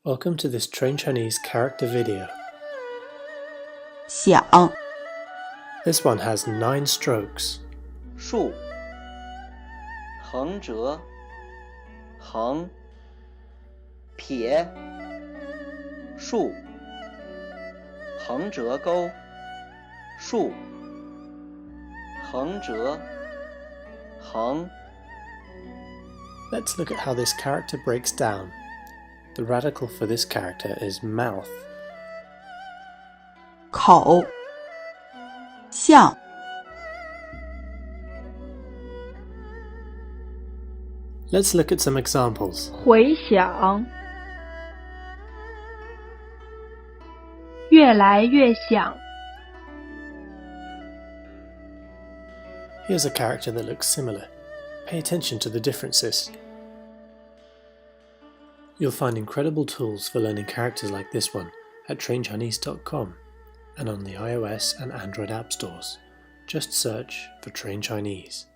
Welcome to this Train Chinese character video. xiǎng This one has 9 strokes. 竖，横折，横，撇，竖，横折钩，竖，横折，横。 Let's look at how this character breaks down. The radical for this character is mouth. 口向 Let's look at some examples. 回响，越来越响， Here's a character that looks similar. Pay attention to the differences. You'll find incredible tools for learning characters like this one at trainchinese.com and on the iOS and Android app stores. Just search for Train Chinese.